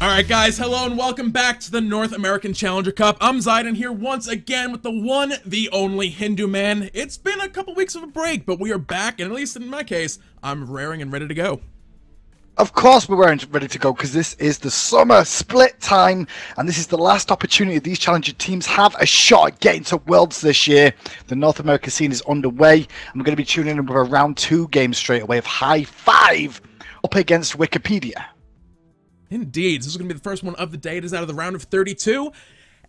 Alright guys, hello and welcome back to the North American Challenger Cup. I'm Zidon here once again with the one, the only Hindu man. It's been a couple weeks of a break, but we are back, and at least in my case, I'm raring and ready to go. Of course we're ready to go, because this is the summer split time, and this is the last opportunity these Challenger teams have a shot at getting to Worlds this year. The North America scene is underway, and we're going to be tuning in with a round 2 game straight away of Hi-5 up against Wikipedia. Indeed, this is going to be the first one of the day. It is out of the round of 32.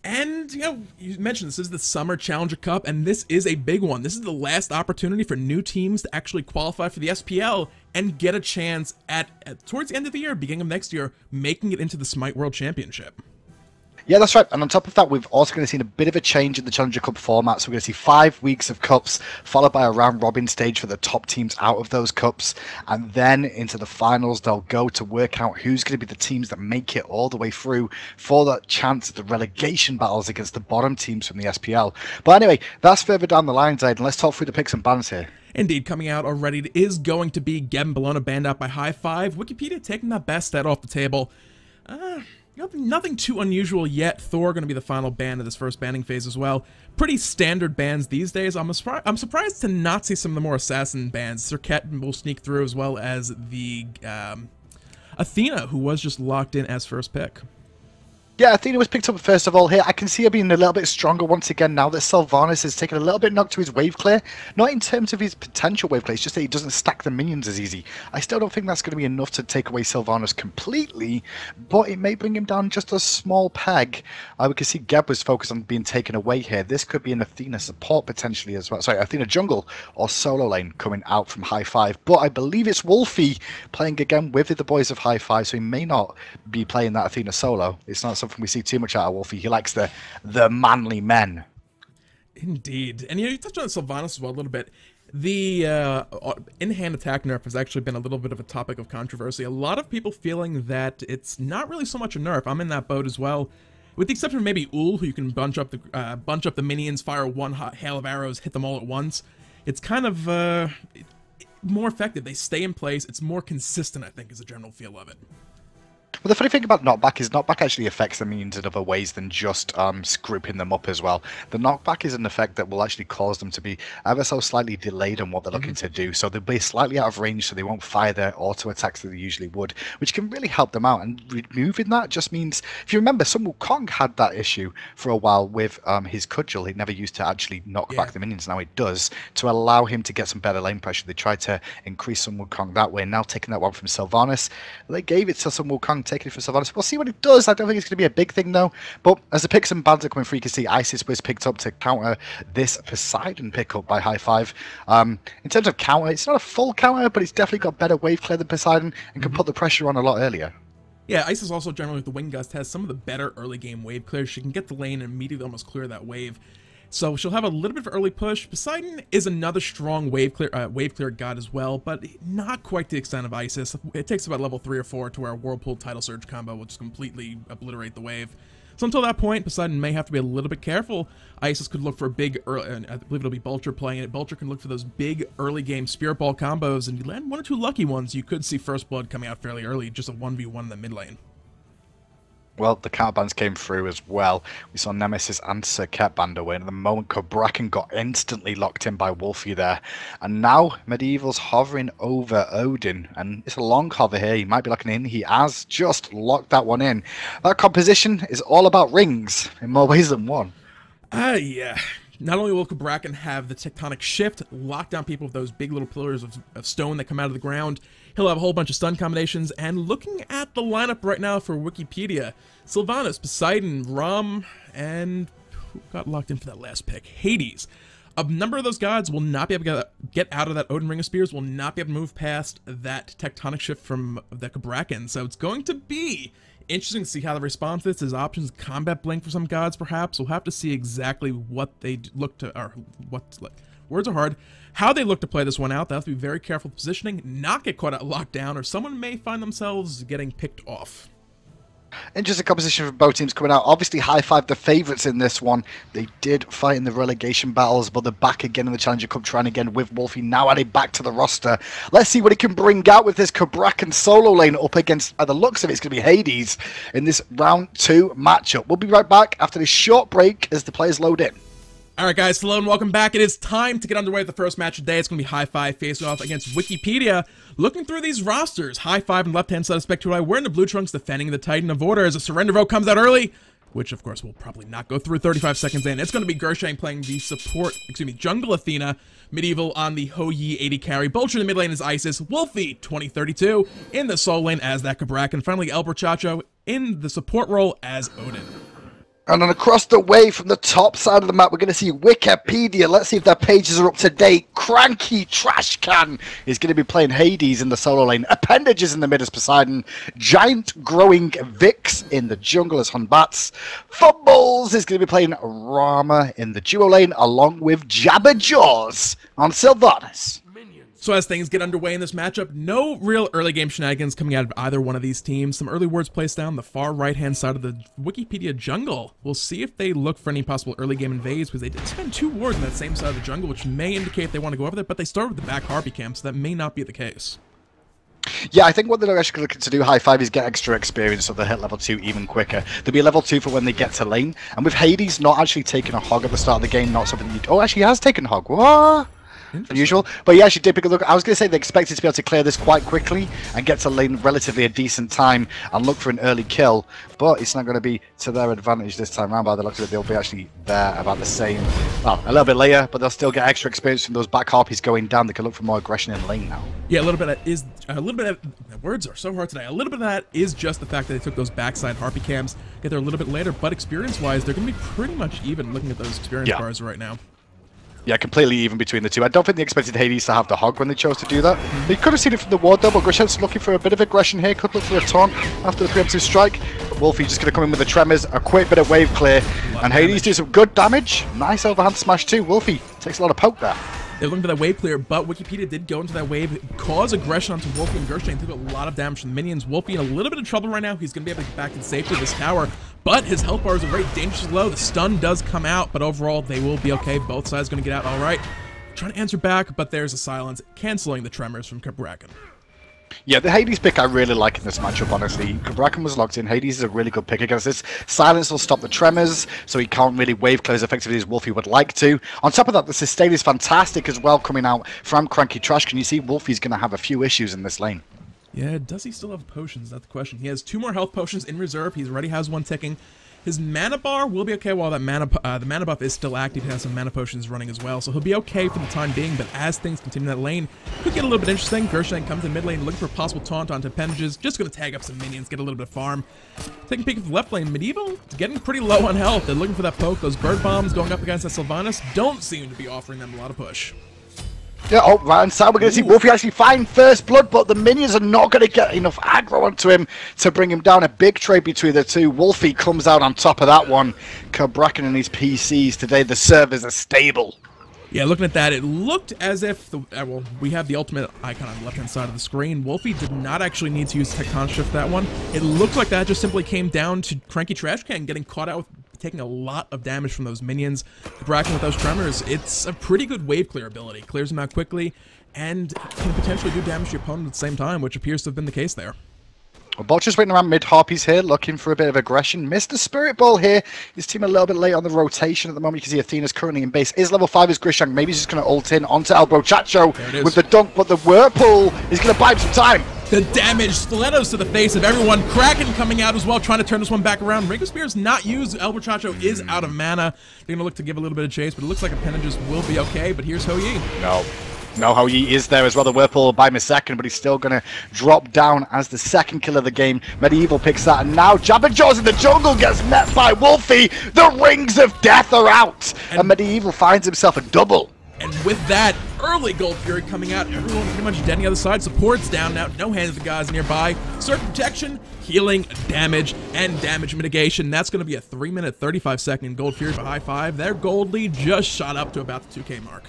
And, you know, you mentioned this is the Summer Challenger Cup, and this is a big one. This is the last opportunity for new teams to actually qualify for the SPL and get a chance at towards the end of the year, beginning of next year, making it into the Smite World Championship. Yeah, that's right. And on top of that, we've also going to see a bit of a change in the Challenger Cup format. So we're going to see 5 weeks of cups, followed by a round-robin stage for the top teams out of those cups. And then into the finals, they'll go to work out who's going to be the teams that make it all the way through for that chance at the relegation battles against the bottom teams from the SPL. But anyway, that's further down the line, Zayden. Let's talk through the picks and bans here. Indeed, coming out already is going to be Gavin Bologna banned out by Hi-5. Wikipedia taking that best stat off the table. Nothing too unusual yet. Thor going to be the final ban of this first banning phase as well. Pretty standard bans these days. I'm surprised to not see some of the more assassin bans. Serket will sneak through, as well as the Athena, who was just locked in as first pick. Yeah, Athena was picked up first of all here. I can see her being a little bit stronger once again now that Sylvanus has taken a little bit knock to his wave clear. Not in terms of his potential wave clear, it's just that he doesn't stack the minions as easy. I still don't think that's going to be enough to take away Sylvanus completely, but it may bring him down just a small peg. We can see Geb was focused on being taken away here. This could be an Athena support potentially as well. Sorry, Athena jungle or solo lane coming out from Hi-5. But I believe it's Wolfie playing again with the boys of Hi-5, so he may not be playing that Athena solo. It's not something we see too much out of Wolfie. He likes the manly men. Indeed. And you touched on Sylvanus as well a little bit. The in-hand attack nerf has actually been a little bit of a topic of controversy. A lot of people feeling that it's not really so much a nerf. I'm in that boat as well. With the exception of maybe Ul, who you can bunch up the minions, fire one hail of arrows, hit them all at once. It's kind of more effective. They stay in place. It's more consistent, I think, is the general feel of it. Well, the funny thing about knockback is knockback actually affects the minions in other ways than just grouping them up as well. The knockback is an effect that will actually cause them to be ever so slightly delayed on what they're looking to do. So they'll be slightly out of range, so they won't fire their auto attacks that they usually would, which can really help them out. And removing that just means, if you remember, Sun Wukong had that issue for a while with his cudgel. He never used to actually knock back the minions. Now it does, to allow him to get some better lane pressure. They tried to increase Sun Wukong that way. Now taking that one from Sylvanus, they gave it to Sun Wukong, taking it for Sylvanus. We'll see what it does. I don't think it's going to be a big thing though. But as the picks and bans are coming through, you can see Isis was picked up to counter this Poseidon pickup by Hi-5. In terms of counter, it's not a full counter, but it's definitely got better wave clear than Poseidon and can put the pressure on a lot earlier. Yeah, Isis also generally with the Wing Gust has some of the better early game wave clear. She can get the lane and immediately almost clear that wave. So she'll have a little bit of early push. Poseidon is another strong wave clear god as well, but not quite to the extent of Isis. It takes about level 3 or 4 to where Whirlpool Tidal Surge combo will just completely obliterate the wave. So until that point, Poseidon may have to be a little bit careful. Isis could look for a big early, and I believe it'll be Vulture playing it. Vulture can look for those big early game Spirit Ball combos, and you land 1 or 2 lucky ones, you could see First Blood coming out fairly early, just a 1v1 in the mid lane. Well, the counterbans came through as well. We saw Nemesis and Serket banned away, and at the moment Cabraken got instantly locked in by Wolfie there. And now Medieval's hovering over Odin, and it's a long hover here. He might be locking in. He has just locked that one in. That composition is all about rings in more ways than one. Yeah. Not only will Cabraken have the tectonic shift, lock down people with those big little pillars of stone that come out of the ground, he'll have a whole bunch of stun combinations, and looking at the lineup right now for Wikipedia, Sylvanus, Poseidon, Rama, and who got locked in for that last pick? Hades. A number of those gods will not be able to get out of that Odin Ring of Spears, will not be able to move past that tectonic shift from the Cabraken, so it's going to be interesting to see how they respond to this. His options, combat blink for some gods perhaps. We'll have to see exactly what they look to, or what, words are hard, how they look to play this one out. They'll have to be very careful with positioning, not get caught out locked down, or someone may find themselves getting picked off. Interesting composition from both teams coming out. Obviously, hi-5 the favourites in this one. They did fight in the relegation battles, but they're back again in the Challenger Cup, trying again with Wolfie now added back to the roster. Let's see what he can bring out with this Cabraken solo lane up against, by the looks of it, it's going to be Hades in this round 2 matchup. We'll be right back after this short break as the players load in. Alright guys, hello and welcome back. It is time to get underway with the first match of the day. It's going to be hi-5 facing off against Wikipedia. Looking through these rosters, hi-5 on the left-hand side of Spectre, wearing the blue trunks, defending the Titan of Order as a surrender vote comes out early, which of course will probably not go through 35 seconds in. It's going to be Gershang playing the jungle Athena, Medieval on the Ho-Yi 80 carry, Bolcher in the mid lane is Isis, Wolfie 2032 in the solo lane as that Cabraken, and finally El Brochacho in the support role as Odin. And then across the way from the top side of the map, we're going to see Wikipedia. Let's see if their pages are up to date. Cranky Trash Can is going to be playing Hades in the solo lane. Appendages in the mid as Poseidon. Giant Growing Vix in the jungle as Batz. Fumbles is going to be playing Rama in the duo lane, along with Jabberjaws on Sylvanus. So as things get underway in this matchup, no real early game shenanigans coming out of either one of these teams. Some early wards placed down the far right-hand side of the Wikipedia jungle. We'll see if they look for any possible early game invades, because they did spend 2 wards on that same side of the jungle, which may indicate they want to go over there, but they started with the back Harpy camp, so that may not be the case. Yeah, I think what they're actually looking to do, hi-5, is get extra experience so they'll hit level 2 even quicker. There'll be a level 2 for when they get to lane, and with Hades not actually taking a hog at the start of the game, not something you... Oh, actually he has taken a hog. What? Unusual, but he actually did pick a look. I was going to say they expected to be able to clear this quite quickly and get to lane relatively a decent time and look for an early kill, but it's not going to be to their advantage this time around. By the looks of it, they'll be actually there about the same, well, a little bit later, but they'll still get extra experience from those back harpies going down. They can look for more aggression in lane now. Yeah, a little bit of words are so hard today. A little bit of that is just the fact that they took those backside harpy cams, get there a little bit later, but experience-wise, they're going to be pretty much even looking at those experience bars right now. Yeah, completely even between the two. I don't think they expected Hades to have the hog when they chose to do that. They could have seen it from the ward though, but Grishang's looking for a bit of aggression here. Could look for a taunt after the preemptive strike. But Wolfie just going to come in with the tremors, a quick bit of wave clear, and Hades do some good damage. Nice overhand smash too. Wolfie takes a lot of poke there. They're looking for that wave clear, but Wikipedia did go into that wave, cause aggression onto Wolfie and Gershang, took a lot of damage from the minions. Wolfie in a little bit of trouble right now. He's going to be able to get back in safety to this tower, but his health bars are very dangerously low. The stun does come out, but overall they will be okay. Both sides going to get out all right. Trying to answer back, but there's a silence, canceling the tremors from Cabraken. Yeah, the Hades pick I really like in this matchup, honestly. Cabraken was locked in. Hades is a really good pick against this. Silence will stop the tremors, so he can't really wave clear as effectively as Wolfie would like to. On top of that, the sustain is fantastic as well coming out from Cranky Trash. Can you see Wolfie's going to have a few issues in this lane? Yeah, does he still have potions? That's the question. He has 2 more health potions in reserve. He already has 1 ticking. His mana bar will be okay while that the mana buff is still active. He has some mana potions running as well, so he'll be okay for the time being, but as things continue in that lane, could get a little bit interesting. Gershang comes in mid lane looking for a possible taunt onto appendages, just going to tag up some minions, get a little bit of farm. Taking a peek at the left lane, Medieval getting pretty low on health. They're looking for that poke. Those bird bombs going up against that Sylvanus don't seem to be offering them a lot of push. Yeah, oh, right hand side, we're going to see Wolfie actually find first blood, but the minions are not going to get enough aggro onto him to bring him down. A big trade between the two. Wolfie comes out on top of that one. Cabraken and his PCs today, the servers are stable. Yeah, looking at that, it looked as if, well, we have the ultimate icon on the left-hand side of the screen. Wolfie did not actually need to use Tecton Shift that one. It looked like that just simply came down to Cranky Trash Can getting caught out with taking a lot of damage from those minions. Cabraken with those tremors, it's a pretty good wave clear ability. Clears them out quickly and can potentially do damage to your opponent at the same time, which appears to have been the case there. Well, Bolcher's waiting around mid-harpies here, looking for a bit of aggression. Missed the Spirit Ball here. His team a little bit late on the rotation at the moment. You can see Athena's currently in base. Is level 5 is Grishang. Maybe he's just going to ult in onto El Brochacho with the dunk, but the Whirlpool is going to buy him some time. The damage, stilettos to the face of everyone. Kraken coming out as well, trying to turn this one back around. Ringo Spear's not used. El Brochacho is out of mana. They're going to look to give a little bit of chase, but it looks like appendages will be okay. But here's Ho-Yi. No, Ho-Yi is there as well. The Whirlpool will buy him a second, but he's still going to drop down as the second kill of the game. Medieval picks that, and now Jabberjaws in the jungle gets met by Wolfie. The rings of death are out, and Medieval finds himself a double. And with that, early Gold Fury coming out, everyone pretty much dead on the other side. Support's down now, no hands of the guys nearby. Circuit protection, healing, damage, and damage mitigation. That's going to be a 3-minute, 35-second Gold Fury for hi-5. Their gold lead just shot up to about the 2K mark.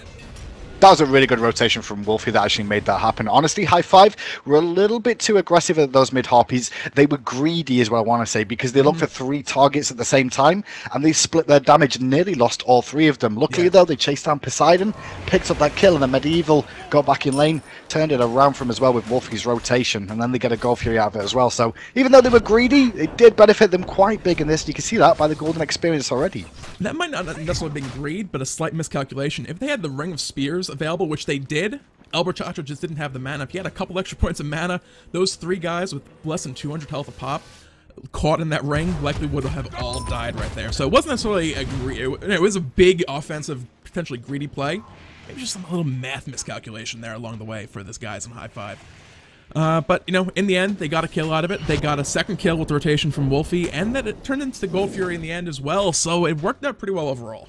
That was a really good rotation from Wolfie that actually made that happen. Honestly, High Five were a little bit too aggressive at those mid-harpies. They were greedy is what I want to say, because they looked for 3 targets at the same time, and they split their damage and nearly lost all 3 of them. Luckily, though, they chased down Poseidon, picked up that kill, and the Medieval got back in lane, turned it around from as well with Wolfie's rotation, and then they get a Gold Fury out of it as well. So even though they were greedy, it did benefit them quite big in this. You can see that by the golden experience already. That might not necessarily be greed, but a slight miscalculation. If they had the Ring of Spears available, which they did, Elberchacho just didn't have the mana. If he had a couple extra points of mana, those 3 guys with less than 200 health a pop caught in that ring likely would have all died right there. So it wasn't necessarily it was a big offensive, potentially greedy play. Maybe just some little math miscalculation there along the way for this guys in High Five. But, you know, in the end, they got a kill out of it. They got a second kill with the rotation from Wolfie, and then it turned into the Gold Fury in the end as well, so it worked out pretty well overall.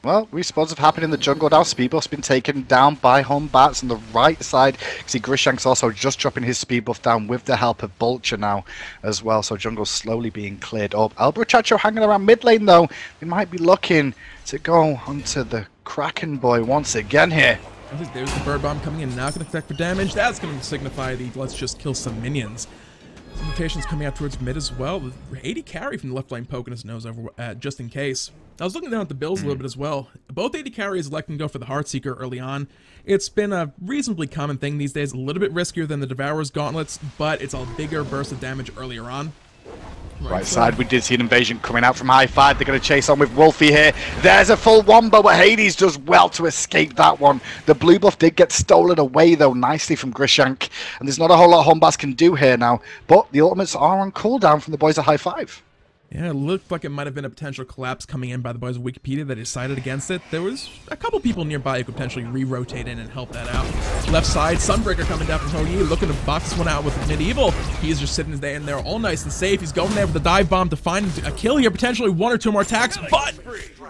Well, respawns have happened in the jungle now. Speedbuff's been taken down by home Batz on the right side. You see Grishank's also just dropping his speed buff down with the help of Vulture now as well. So jungle's slowly being cleared up. Elberchacho hanging around mid lane though. We might be looking to go onto the Kraken boy once again here. There's the Bird Bomb coming in, not going to attack for damage. That's going to signify the let's just kill some minions. Some mutations coming out towards mid as well. 80 carry from the left lane poking his nose over just in case. I was looking down at the builds a little bit as well. Both 80 carries electing to go for the Heartseeker early on. It's been a reasonably common thing these days, a little bit riskier than the Devourer's Gauntlets, but it's a bigger burst of damage earlier on. Right side, we did see an invasion coming out from High Five. They're going to chase on with Wolfie here. There's a full wombo, but Hades does well to escape that one. The blue buff did get stolen away, though, nicely from Grishank. And there's not a whole lot Hombas can do here now. But the ultimates are on cooldown from the boys at High Five. Yeah, it looked like it might have been a potential collapse coming in by the boys of Wikipedia that decided against it. There was a couple people nearby who could potentially re-rotate in and help that out. Left side, Sunbreaker coming down from Ho-Yi, looking to box this one out with Medieval. He's just sitting in there all nice and safe. He's going there with the dive bomb to find a kill here, potentially 1 or 2 more attacks, but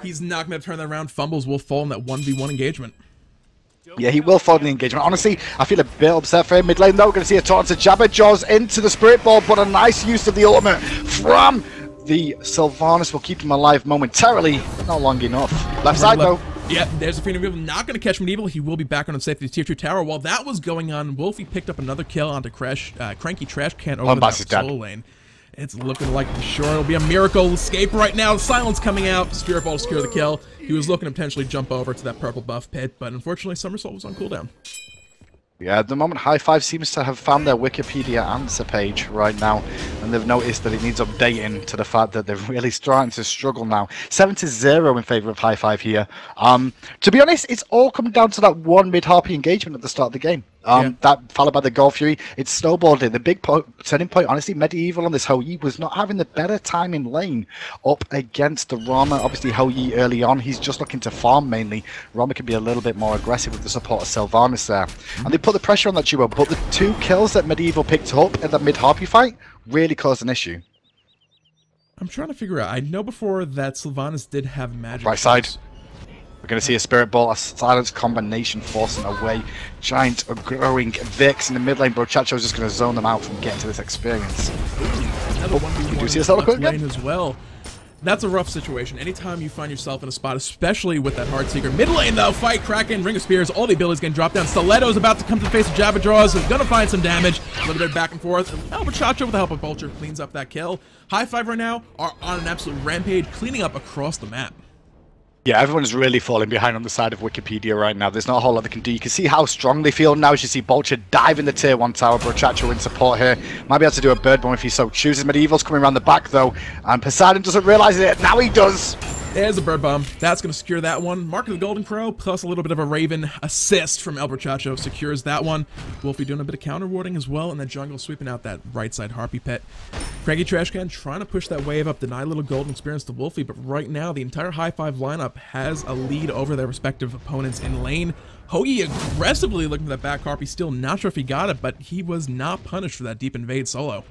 he's not going to turn that around. Fumbles will fall in that 1v1 engagement. Yeah, he will fall in the engagement. Honestly, I feel a bit upset for him. Mid lane, though, we're going to see a taunt to Jabberjaws into the Spirit Ball, but a nice use of the ultimate from the Sylvanus will keep him alive momentarily, but not long enough. Left side, though. Yeah, there's a Phoenix Medieval not going to catch Medieval. He will be back on safety tier 2 tower. While that was going on, Wolfie picked up another kill onto Cranky Trash Can over that solo lane. It's looking like for sure it'll be a miracle escape right now. The silence coming out. Spirit Ball to secure the kill. He was looking to potentially jump over to that purple buff pit, but unfortunately Somersault was on cooldown. Yeah, at the moment, High Five seems to have found their Wikipedia answer page right now, and they've noticed that it needs updating to the fact that they're really starting to struggle now. 7-0 in favour of High Five here. To be honest, it's all coming down to that one mid-harpy engagement at the start of the game. That followed by the Gold Fury, it snowballed in. The big turning point, honestly, Medieval on this Ho-Yi was not having the better time in lane up against the Rama. Obviously, Ho-Yi early on, he's just looking to farm mainly. Rama can be a little bit more aggressive with the support of Sylvanus there. And they put the pressure on that duo, but the 2 kills that Medieval picked up in that mid-harpy fight really caused an issue. I'm trying to figure out, I know before that Sylvanus did have magic. Right side. We're going to see a Spirit Ball, a Silence combination forcing away. Giant growing Vix in the mid lane, but Chacho's just going to zone them out from getting to this experience. Another 1v1 you do see a solo quick lane as well. That's a rough situation. Anytime you find yourself in a spot, especially with that Heartseeker. Mid lane though, fight, Kraken, Ring of Spears, all the abilities getting dropped down. Stiletto's about to come to the face of Jabberjaws, is going to find some damage. A little bit back and forth. Elberchacho with the help of Vulture cleans up that kill. High Five right now are on an absolute rampage, cleaning up across the map. Yeah, everyone's really falling behind on the side of Wikipedia right now. There's not a whole lot they can do. You can see how strong they feel now as you see Vulture dive in the tier 1 tower. Brochacho in support here. Might be able to do a bird bomb if he so chooses. Medieval's coming around the back though, and Poseidon doesn't realize it. Now he does. There's a bird bomb. That's going to secure that one. Mark of the Golden Crow, plus a little bit of a Raven assist from Elberchacho secures that one. Wolfie doing a bit of counter warding as well, and the jungle sweeping out that right side Harpy Pit. Craggy Trashcan trying to push that wave up, deny a little golden experience to Wolfie, but right now the entire High Five lineup has a lead over their respective opponents in lane. Ho-Yi aggressively looking for that back Harpy, still not sure if he got it, but he was not punished for that deep invade solo.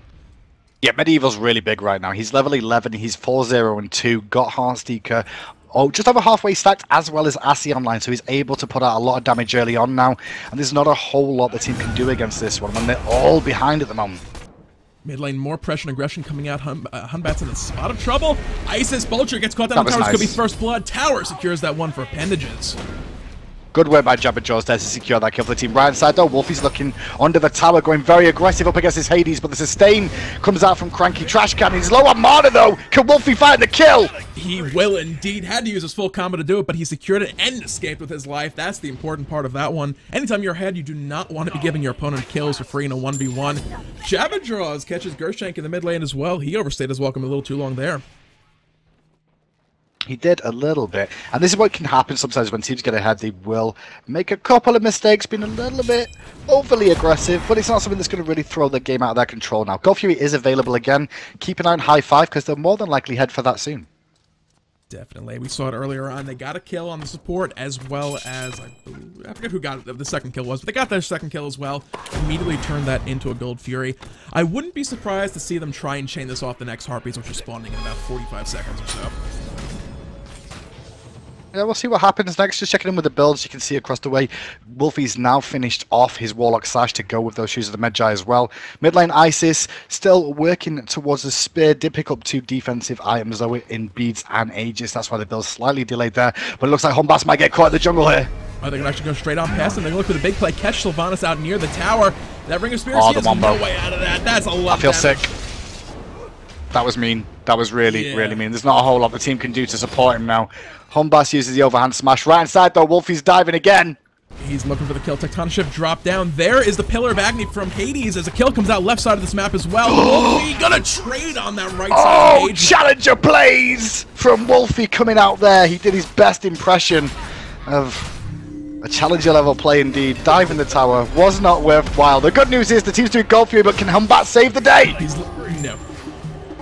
Yeah, Medieval's really big right now. He's level 11, he's 4-0-2, got Heartseeker, just over halfway stacked, as well as Assy online, so he's able to put out a lot of damage early on now, and there's not a whole lot the team can do against this one when they're all behind at the moment. Mid lane, more pressure and aggression coming out. Hunbat's in a spot of trouble. Isis Vulture gets caught down. That was Towers nice. could be first blood. Tower secures that one for appendages. Good work by Jabberjaws there to secure that kill for the team. Right side though, Wolfie's looking under the tower, going very aggressive up against his Hades, but the sustain comes out from Cranky Trash Can. He's low on mana though. Can Wolfie find the kill? He will indeed. Had to use his full combo to do it, but he secured it and escaped with his life. That's the important part of that one. Anytime you're ahead, you do not want to be giving your opponent kills for free in a 1v1. Jabberjaws catches Gershank in the mid lane as well. He overstayed his welcome a little too long there. He did a little bit, and this is what can happen sometimes when teams get ahead. They will make a couple of mistakes, being a little bit overly aggressive, but it's not something that's going to really throw the game out of their control now. Gold Fury is available again. Keep an eye on high five, because they'll more than likely head for that soon. Definitely. We saw it earlier on. They got a kill on the support, as well as, I forget who got it, the second kill was, but they got their second kill as well. Immediately turned that into a Gold Fury. I wouldn't be surprised to see them try and chain this off the next Harpies, which are spawning in about 45 seconds or so. Yeah, we'll see what happens next. Just checking in with the builds, you can see across the way, Wolfie's now finished off his Warlock Sash to go with those Shoes of the Magi as well. Mid lane Isis still working towards the spear. Did pick up 2 defensive items though in Beads and Aegis. That's why the build's slightly delayed there. But it looks like Humbass might get caught in the jungle here. Oh, they're going to actually go straight on past him. They're going to look for the big play, catch Sylvanus out near the tower. That Ring of Spirits, he has no way out of that. That's a lot of damage. I feel sick. That was mean. That was really, really mean. There's not a whole lot the team can do to support him now. Humbass uses the overhand smash. Right inside though, Wolfie's diving again. He's looking for the kill. Tectonic Shift drop down. There is the Pillar of Agony from Hades as a kill comes out left side of this map as well. Wolfie gonna trade on that right side. Oh, challenger plays from Wolfie coming out there. He did his best impression of a challenger level play indeed. Diving the tower was not worthwhile. The good news is the team's doing Gold Fury, but can Humbass save the day?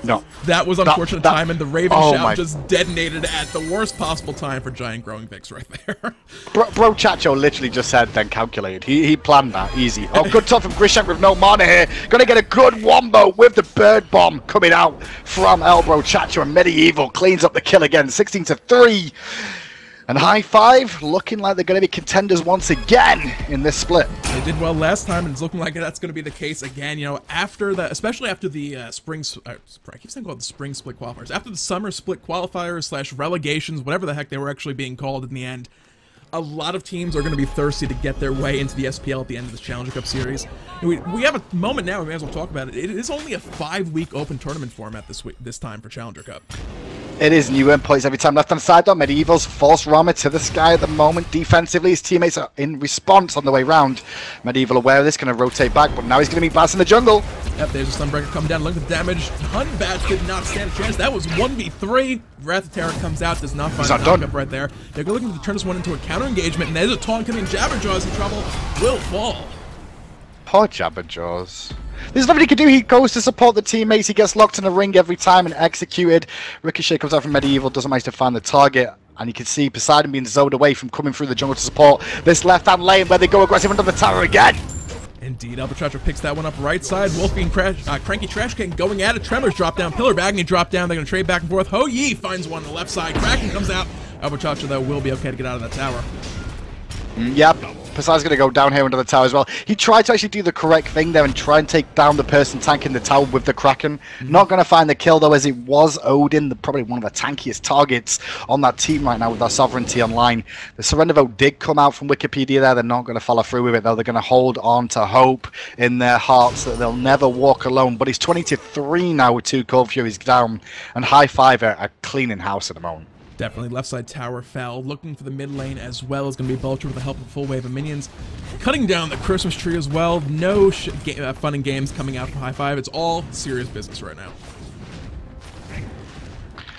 No. That was unfortunate time, and the Raven Shout just detonated at the worst possible time for Giant Growing Vix right there. Bro Chacho literally just said, then calculated. He planned that, easy. Oh, good top from Grishank with no mana here. Gonna get a good wombo with the Bird Bomb coming out from Elbro Chacho, and Medieval cleans up the kill again, 16-3. And high five, looking like they're going to be contenders once again in this split. They did well last time, and it's looking like that's going to be the case again. You know, after the, especially after the I keep saying called the spring split qualifiers. After the summer split qualifiers / relegations, whatever the heck they were actually being called in the end, a lot of teams are going to be thirsty to get their way into the SPL at the end of this Challenger Cup series. We have a moment now, we may as well talk about it. It is only a 5-week open tournament format this time for Challenger Cup. It is, new endpoints every time. Left hand side though, Medieval's forced Rama to the sky at the moment. Defensively, his teammates are in response on the way round. Medieval aware of this, going to rotate back, but now he's going to meet Batz in the jungle. Yep, there's a Sunbreaker coming down. Look at the damage. Batz did not stand a chance. That was 1v3. Wrath of Terror comes out, does not find the knockup right there. They're looking to turn this one into a counter engagement, and there's a taunt coming. Jabberjaws in trouble. Will fall. Poor Jabberjaws. There's nothing he can do. He goes to support the teammates. He gets locked in a ring every time and executed. Ricochet comes out from Medieval, doesn't manage to find the target. And you can see Poseidon being zoned away from coming through the jungle to support this left-hand lane where they go aggressive under the tower again. Indeed, Albatracho picks that one up right side. Wolfie and Cranky Trash Can going at it. Tremors drop down. Pillar of Agony drop down. They're going to trade back and forth. Ho Yi finds one on the left side. Kraken comes out. Albatracho, though, will be okay to get out of that tower. Yep. Poseidon's going to go down here under the tower as well. He tried to actually do the correct thing there and try and take down the person tanking the tower with the Kraken. Not going to find the kill though, as it was Odin, probably one of the tankiest targets on that team right now with our Sovereignty online. The surrender vote did come out from Wikipedia there. They're not going to follow through with it though. They're going to hold on to hope in their hearts that they'll never walk alone. But it's 20-3 now with 2 Cold Furies down, and high five are cleaning house at the moment. Definitely left side tower fell. Looking for the mid lane as well is going to be Vulture with the help of a full wave of minions. Cutting down the Christmas tree as well. No fun and games coming out from high five. It's all serious business right now.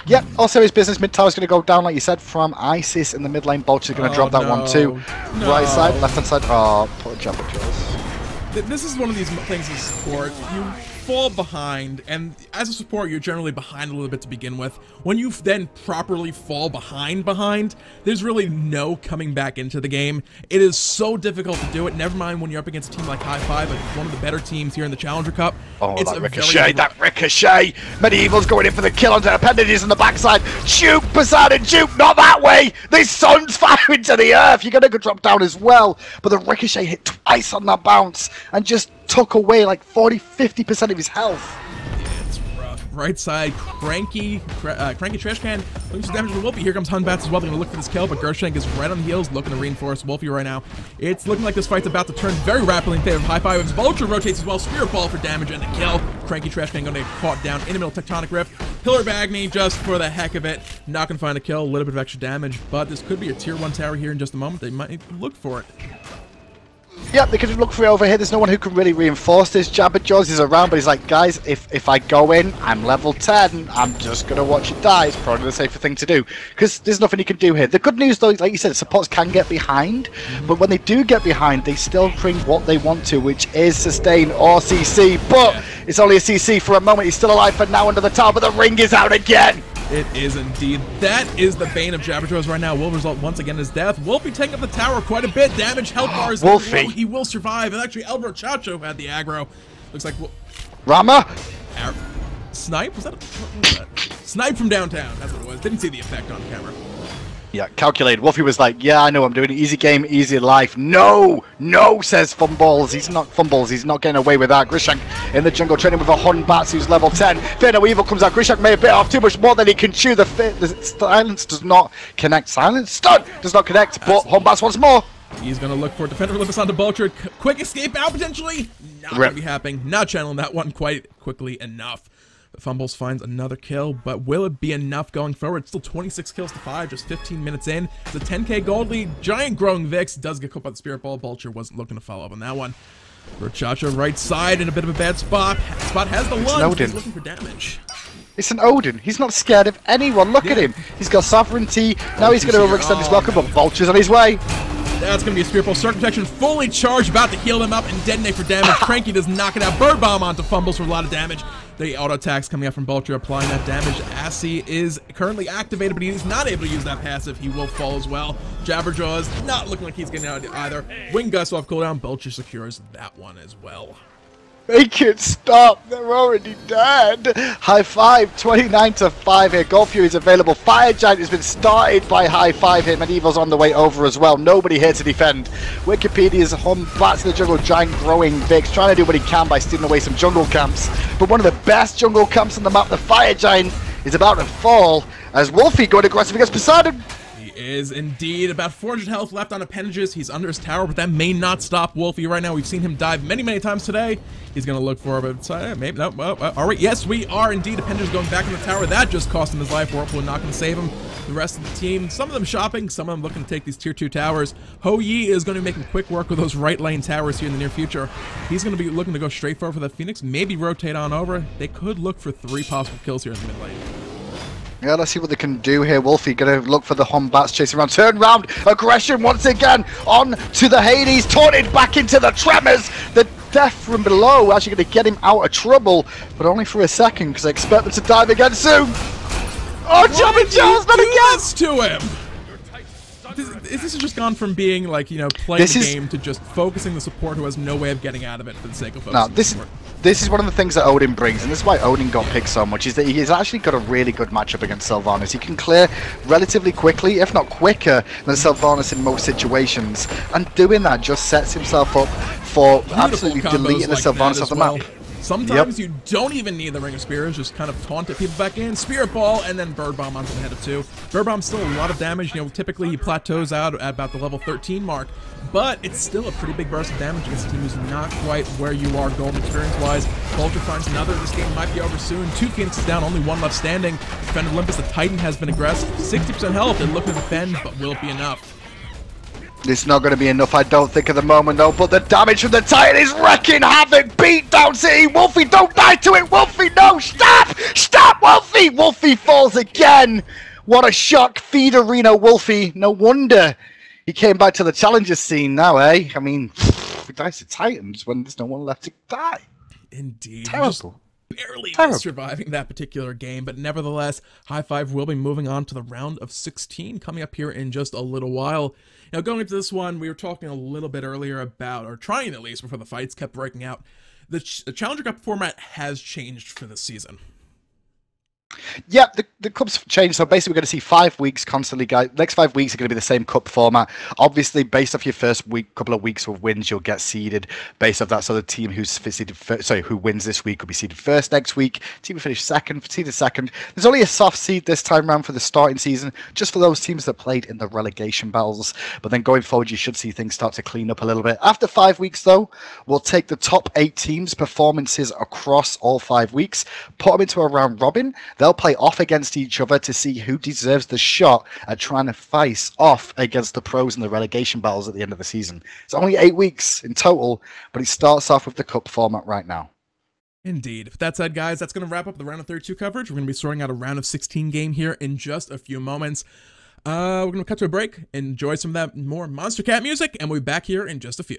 Yep, all serious business. Mid tower's going to go down, like you said, from Isis in the mid lane. Vulture's going to drop that one too. No. Right side, left hand side. Oh, poor Jabberjaws. This is one of these things in support. You fall behind, and as a support you're generally behind a little bit to begin with. When you then properly fall behind, there's really no coming back into the game. It is so difficult to do it, never mind when you're up against a team like High Five, like one of the better teams here in the Challenger Cup. Oh, it's that ricochet! Medieval's going in for the kill onto the appendages on the backside. Shoot, Poseidon, shoot! Not that way! The sun's firing to the earth! You're gonna go drop down as well, but the ricochet hit twice on that bounce and just took away like 40-50% of his health. Yeah, it's rough. right side. Cranky Trash Can looking for damage to Wolfie. Here comes Batz as well. They're going to look for this kill, but Gersheng is right on the heels, looking to reinforce Wolfie right now. It's looking like this fight's about to turn very rapidly in favor of hi-5. Vulture rotates as well. Spirit Ball for damage and the kill. Cranky Trash Can going to get caught down in the middle of Tectonic Rift. Pillar of Agony just for the heck of it. Not going to find a kill. A little bit of extra damage, but this could be a tier 1 tower here in just a moment. They might look for it. Yep, they could look for it over here. There's no one who can really reinforce this. Jabberjaws is around, but he's like, guys, if I go in, I'm level 10. I'm just going to watch it die. It's probably the safer thing to do, because there's nothing he can do here. The good news, though, like you said, supports can get behind, but when they do get behind, they still bring what they want to, which is sustain or CC, but it's only a CC for a moment. He's still alive for now under the tower, but the ring is out again. It is indeed. That is the bane of Jabberjaws right now. Will result once again in his death. Wolfie taking up the tower quite a bit. Damage, health bars. Wolfie. He will survive. And actually, El Brochacho had the aggro. Looks like... Rama? Snipe? What was that? Snipe from downtown. That's what it was. Didn't see the effect on camera. Yeah, calculated. Wolfie was like, yeah, I know I'm doing it. Easy game, easy life. No, says Fumbles. He's not getting away with that. Grishak in the jungle training with a Batz who's level 10. Fear no evil comes out. Grishak may have bit off too much more than he can chew. The silence does not connect. Silence? Stun does not connect, but Batz once more. He's going to look for Defender Olympus onto Vulture. Quick escape out potentially. Not going to be happening. Not channeling that one quite quickly enough. Fumbles finds another kill, but will it be enough going forward? Still 26 kills to 5, just 15 minutes in. It's a 10k gold lead. Giant growing Vix does get caught by the Spirit Ball. Vulture wasn't looking to follow up on that one. Brochacho right side in a bit of a bad spot. Spot has the lunge. He's looking for damage. It's an Odin. He's not scared of anyone. Look at him. He's got sovereignty. Now he's going to overextend his welcome, but Vulture's on his way. That's going to be a Spirit Ball. Circuit Protection fully charged, about to heal him up and detonate for damage. Cranky does knock it out. Bird Bomb onto Fumbles for a lot of damage. The auto attacks coming out from Vulture applying that damage. Assy is currently activated, but he is not able to use that passive. He will fall as well. Jabberjaws not looking like he's getting out either. Wing Gust off cooldown. Vulture secures that one as well. Make it stop, they're already dead. Hi-5, 29 to 5 here. Gold Fury is available. Fire Giant has been started by Hi-5 here. Medieval's on the way over as well. Nobody here to defend. Wikipedia's Batz in the jungle. Giant growing Vix, trying to do what he can by stealing away some jungle camps. But one of the best jungle camps on the map, the Fire Giant, is about to fall as Wolfie going aggressive against Poseidon. Is indeed about 400 health left on appendages. He's under his tower, but that may not stop Wolfie right now. We've seen him dive many times today. He's going to look for it, but maybe no. Are we? Yes, we are indeed. Appendages going back in the tower. That just cost him his life. Whirlpool not going to save him. The rest of the team, some of them shopping, some of them looking to take these tier 2 towers. Ho Yi is going to be making quick work with those right lane towers here in the near future. He's going to be looking to go straight forward for the Phoenix, maybe rotate on over. They could look for 3 possible kills here in the mid lane. Yeah, let's see what they can do here. Wolfie gonna look for the Batz chasing around. Turn round, aggression once again on to the Hades, taunted back into the Tremors. The death from below actually gonna get him out of trouble, but only for a second because I expect them to dive again soon. Oh, jumping Charles, not again! To him. This has just gone from being like, you know, playing the game to just focusing the support who has no way of getting out of it for the sake of focusing the support. This is one of the things that Odin brings, and this is why Odin got picked so much, is that he's actually got a really good matchup against Sylvanus. He can clear relatively quickly, if not quicker, than Sylvanus in most situations, and doing that just sets himself up for absolutely deleting the Sylvanus off the map. Sometimes you don't even need the Ring of Spears, just kind of taunted people back in, Spirit Ball, and then Bird Bomb onto the head of 2. Bird Bomb's still a lot of damage, you know, typically he plateaus out at about the level 13 mark, but it's still a pretty big burst of damage against a team who's not quite where you are gold experience-wise. Vulture finds another, this game might be over soon. 2 Phoenixes down, only 1 left standing. Defender Olympus, the Titan, has been aggressive. 60% health, and looking to defend, but will it be enough? It's not going to be enough, I don't think, at the moment, though. But the damage from the Titan is wrecking havoc. Beat down City. Wolfie, don't die to it. Wolfie, no. Stop. Stop, Wolfie. Wolfie falls again. What a shock. Feed Arena, Wolfie. No wonder he came back to the challenger scene now, eh? I mean, he dies to Titans when there's no one left to die. Indeed. Terrible. Barely surviving that particular game, but nevertheless, Hi-5 will be moving on to the round of 16 coming up here in just a little while. Now, going into this one, we were talking a little bit earlier about, or trying at least before the fights kept breaking out, the Challenger Cup format has changed for this season. Yeah, the cup's changed. So basically, we're going to see 5 weeks constantly, guys. Next 5 weeks are going to be the same cup format. Obviously, based off your first couple of weeks of wins, you'll get seeded based off that. So the team who's seeded first, who wins this week will be seeded first next week. Team who finished seeded second. There's only a soft seed this time around for the starting season, just for those teams that played in the relegation battles. But then going forward, you should see things start to clean up a little bit. After 5 weeks, though, we'll take the top 8 teams' performances across all 5 weeks, put them into a round robin. They'll play off against each other to see who deserves the shot at trying to face off against the pros in the relegation battles at the end of the season. It's only 8 weeks in total, but it starts off with the cup format right now. Indeed. With that said, guys, that's going to wrap up the round of 32 coverage. We're going to be sorting out a round of 16 game here in just a few moments. We're going to cut to a break, enjoy some of that more Monster Cat music, and we'll be back here in just a few.